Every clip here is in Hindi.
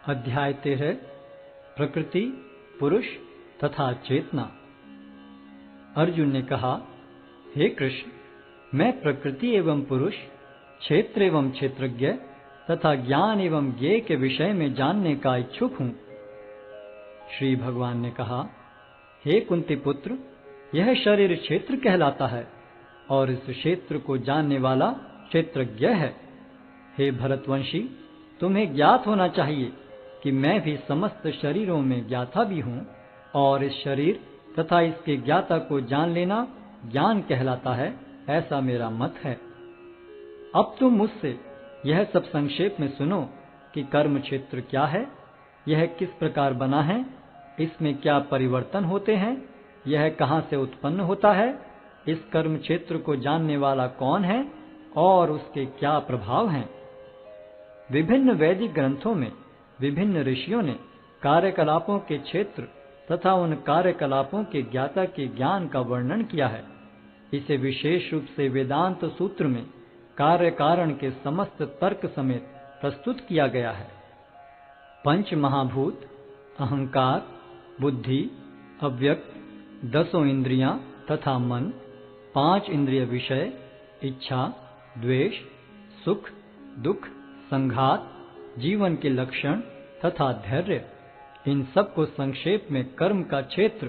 अध्याय 13 प्रकृति, पुरुष तथा चेतना। अर्जुन ने कहा, हे कृष्ण, मैं प्रकृति एवं पुरुष, क्षेत्र एवं क्षेत्रज्ञ तथा ज्ञान एवं ज्ञेय के विषय में जानने का इच्छुक हूँ। श्री भगवान ने कहा, हे कुंती पुत्र, यह शरीर क्षेत्र कहलाता है और इस क्षेत्र को जानने वाला क्षेत्रज्ञ है। हे भरतवंशी, तुम्हें ज्ञात होना चाहिए कि मैं भी समस्त शरीरों में ज्ञाता भी हूँ और इस शरीर तथा इसके ज्ञाता को जान लेना ज्ञान कहलाता है, ऐसा मेरा मत है। अब तुम मुझसे यह सब संक्षेप में सुनो कि कर्म क्षेत्र क्या है, यह किस प्रकार बना है, इसमें क्या परिवर्तन होते हैं, यह कहाँ से उत्पन्न होता है, इस कर्म क्षेत्र को जानने वाला कौन है और उसके क्या प्रभाव हैं। विभिन्न वैदिक ग्रंथों में विभिन्न ऋषियों ने कार्यकलापों के क्षेत्र तथा उन कार्यकलापों के ज्ञाता के ज्ञान का वर्णन किया है। इसे विशेष रूप से वेदांत सूत्र में कार्य कारण के समस्त तर्क समेत प्रस्तुत किया गया है। पंच महाभूत, अहंकार, बुद्धि, अव्यक्त, 10 इंद्रियां तथा मन, 5 इंद्रिय विषय, इच्छा, द्वेष, सुख, दुख, संघात, जीवन के लक्षण तथा धैर्य, इन सब को संक्षेप में कर्म का क्षेत्र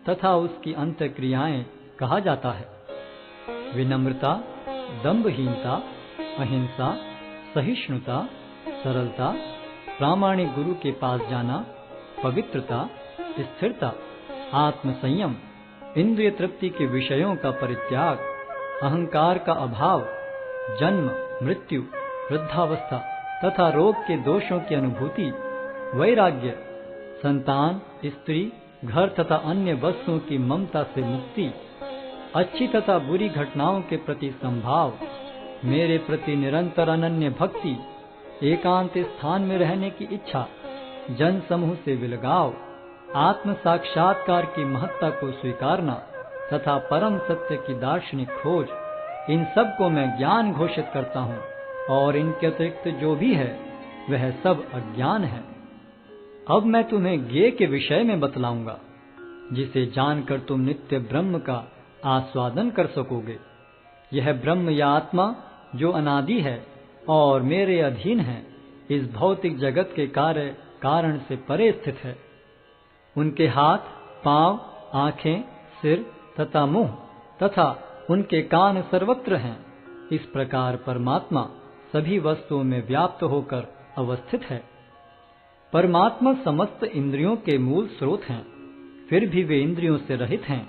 तथा उसकी अंतःक्रियाएं कहा जाता है। विनम्रता, दंभहीनता, अहिंसा, सहिष्णुता, सरलता, प्रामाणिक गुरु के पास जाना, पवित्रता, स्थिरता, आत्मसंयम, इंद्रिय तृप्ति के विषयों का परित्याग, अहंकार का अभाव, जन्म, मृत्यु, वृद्धावस्था तथा रोग के दोषों की अनुभूति, वैराग्य, संतान, स्त्री, घर तथा अन्य वस्तुओं की ममता से मुक्ति, अच्छी तथा बुरी घटनाओं के प्रति संभाव, मेरे प्रति निरंतर अनन्य भक्ति, एकांत स्थान में रहने की इच्छा, जन समूह से विलगाव, आत्म साक्षात्कार की महत्ता को स्वीकारना तथा परम सत्य की दार्शनिक खोज, इन सब को मैं ज्ञान घोषित करता हूँ और इनके अतिरिक्त जो भी है वह सब अज्ञान है। अब मैं तुम्हें ज्ञेय के विषय में बतलाऊंगा, जिसे जानकर तुम नित्य ब्रह्म का आस्वादन कर सकोगे। यह ब्रह्म या आत्मा जो अनादि है और मेरे अधीन है, इस भौतिक जगत के कार्य कारण से परे स्थित है। उनके हाथ, पांव, आंखें, सिर तथा मुंह तथा उनके कान सर्वत्र हैं। इस प्रकार परमात्मा सभी वस्तुओं में व्याप्त होकर अवस्थित है। परमात्मा समस्त इंद्रियों के मूल स्रोत हैं, फिर भी वे इंद्रियों से रहित हैं।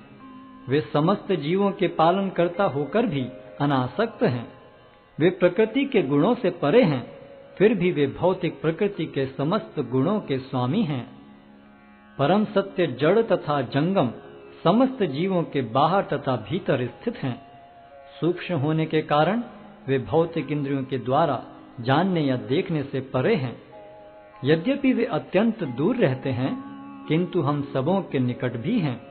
वे समस्त जीवों के पालन करता होकर भी अनासक्त हैं। वे प्रकृति के गुणों से परे हैं, फिर भी वे भौतिक प्रकृति के समस्त गुणों के स्वामी हैं। परम सत्य जड़ तथा जंगम समस्त जीवों के बाहर तथा भीतर स्थित हैं। सूक्ष्म होने के कारण वे भौतिक इंद्रियों के द्वारा जानने या देखने से परे हैं। यद्यपि वे अत्यंत दूर रहते हैं, किंतु हम सबों के निकट भी हैं।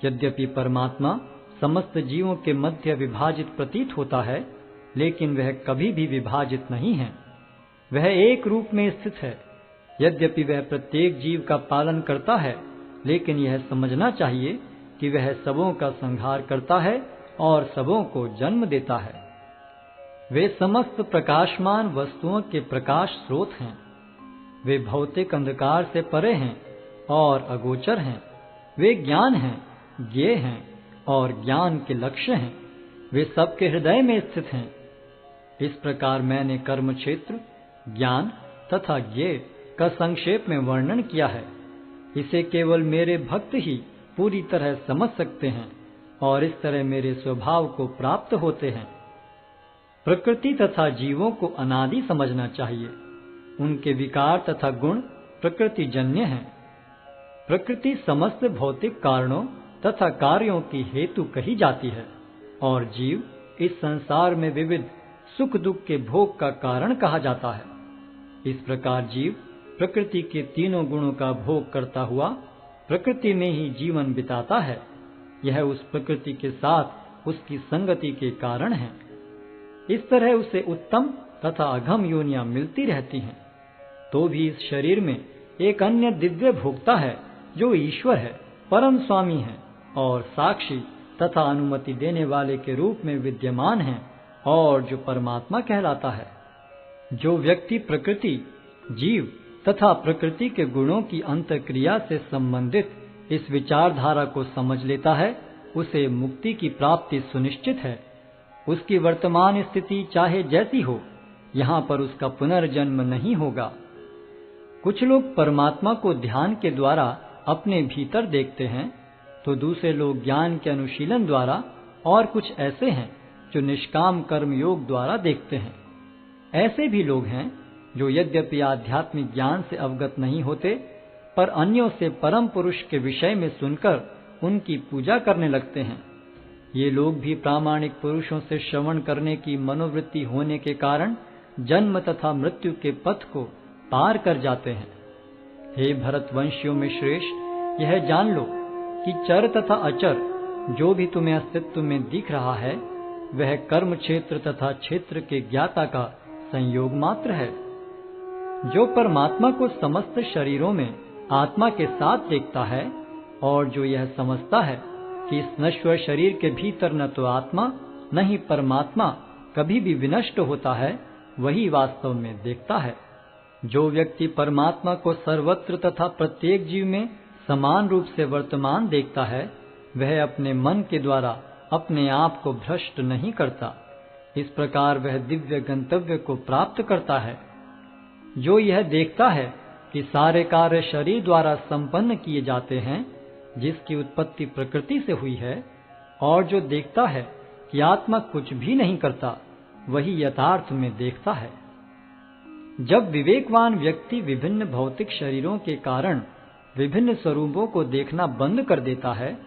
यद्यपि परमात्मा समस्त जीवों के मध्य विभाजित प्रतीत होता है, लेकिन वह कभी भी विभाजित नहीं है। वह एक रूप में स्थित है। यद्यपि वह प्रत्येक जीव का पालन करता है, लेकिन यह समझना चाहिए कि वह सबों का संहार करता है और सबों को जन्म देता है। वे समस्त प्रकाशमान वस्तुओं के प्रकाश स्रोत हैं। वे भौतिक अंधकार से परे हैं और अगोचर हैं। वे ज्ञान हैं, ज्ञेय हैं और ज्ञान के लक्ष्य हैं। वे सबके हृदय में स्थित हैं। इस प्रकार मैंने कर्म क्षेत्र, ज्ञान तथा ज्ञेय का संक्षेप में वर्णन किया है। इसे केवल मेरे भक्त ही पूरी तरह समझ सकते हैं और इस तरह मेरे स्वभाव को प्राप्त होते हैं। प्रकृति तथा जीवों को अनादि समझना चाहिए। उनके विकार तथा गुण प्रकृति जन्य हैं। प्रकृति समस्त भौतिक कारणों तथा कार्यों की हेतु कही जाती है और जीव इस संसार में विविध सुख दुख के भोग का कारण कहा जाता है। इस प्रकार जीव प्रकृति के तीनों गुणों का भोग करता हुआ प्रकृति में ही जीवन बिताता है। यह उस प्रकृति के साथ उसकी संगति के कारण है। इस तरह उसे उत्तम तथा अधम योनियां मिलती रहती हैं। तो भी इस शरीर में एक अन्य दिव्य भोक्ता है जो ईश्वर है, परम स्वामी है और साक्षी तथा अनुमति देने वाले के रूप में विद्यमान है और जो परमात्मा कहलाता है। जो व्यक्ति प्रकृति, जीव तथा प्रकृति के गुणों की अंतःक्रिया से संबंधित इस विचारधारा को समझ लेता है, उसे मुक्ति की प्राप्ति सुनिश्चित है। उसकी वर्तमान स्थिति चाहे जैसी हो, यहाँ पर उसका पुनर्जन्म नहीं होगा। कुछ लोग परमात्मा को ध्यान के द्वारा अपने भीतर देखते हैं, तो दूसरे लोग ज्ञान के अनुशीलन द्वारा, और कुछ ऐसे हैं जो निष्काम कर्म योग द्वारा देखते हैं। ऐसे भी लोग हैं जो यद्यपि आध्यात्मिक ज्ञान से अवगत नहीं होते, पर अन्यों से परम पुरुष के विषय में सुनकर उनकी पूजा करने लगते हैं। ये लोग भी प्रामाणिक पुरुषों से श्रवण करने की मनोवृत्ति होने के कारण जन्म तथा मृत्यु के पथ को पार कर जाते हैं। हे भरतवंशियों में श्रेष्ठ, यह जान लो कि चर तथा अचर जो भी तुम्हें अस्तित्व में दिख रहा है, वह कर्म क्षेत्र तथा क्षेत्र के ज्ञाता का संयोग मात्र है। जो परमात्मा को समस्त शरीरों में आत्मा के साथ देखता है और जो यह समझता है कि इस नश्वर शरीर के भीतर न तो आत्मा न ही परमात्मा कभी भी विनष्ट होता है, वही वास्तव में देखता है। जो व्यक्ति परमात्मा को सर्वत्र तथा प्रत्येक जीव में समान रूप से वर्तमान देखता है, वह अपने मन के द्वारा अपने आप को भ्रष्ट नहीं करता। इस प्रकार वह दिव्य गंतव्य को प्राप्त करता है। जो यह देखता है कि सारे कार्य शरीर द्वारा संपन्न किए जाते हैं, जिसकी उत्पत्ति प्रकृति से हुई है, और जो देखता है कि आत्मा कुछ भी नहीं करता, वही यथार्थ में देखता है। जब विवेकवान व्यक्ति विभिन्न भौतिक शरीरों के कारण विभिन्न स्वरूपों को देखना बंद कर देता है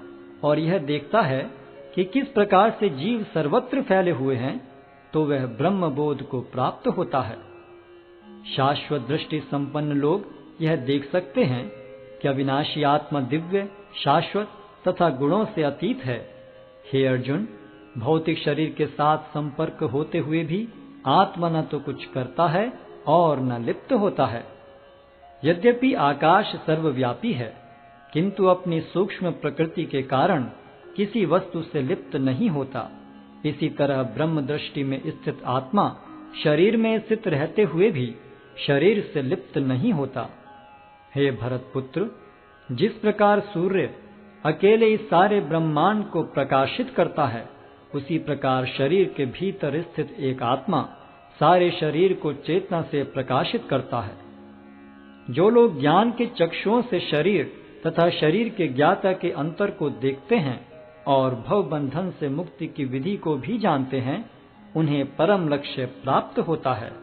और यह देखता है कि किस प्रकार से जीव सर्वत्र फैले हुए हैं, तो वह ब्रह्म बोध को प्राप्त होता है। शाश्वत दृष्टि संपन्न लोग यह देख सकते हैं कि अविनाशी आत्मा दिव्य, शाश्वत तथा गुणों से अतीत है। हे अर्जुन, भौतिक शरीर के साथ संपर्क होते हुए भी आत्मा न तो कुछ करता है और न लिप्त होता है। यद्यपि आकाश सर्वव्यापी है, किंतु अपनी सूक्ष्म प्रकृति के कारण किसी वस्तु से लिप्त नहीं होता। इसी तरह ब्रह्म दृष्टि में स्थित आत्मा शरीर में स्थित रहते हुए भी शरीर से लिप्त नहीं होता। हे भरतपुत्र, जिस प्रकार सूर्य अकेले इस सारे ब्रह्मांड को प्रकाशित करता है, उसी प्रकार शरीर के भीतर स्थित एक आत्मा सारे शरीर को चेतना से प्रकाशित करता है। जो लोग ज्ञान के चक्षुओं से शरीर तथा शरीर के ज्ञाता के अंतर को देखते हैं और भव बंधन से मुक्ति की विधि को भी जानते हैं, उन्हें परम लक्ष्य प्राप्त होता है।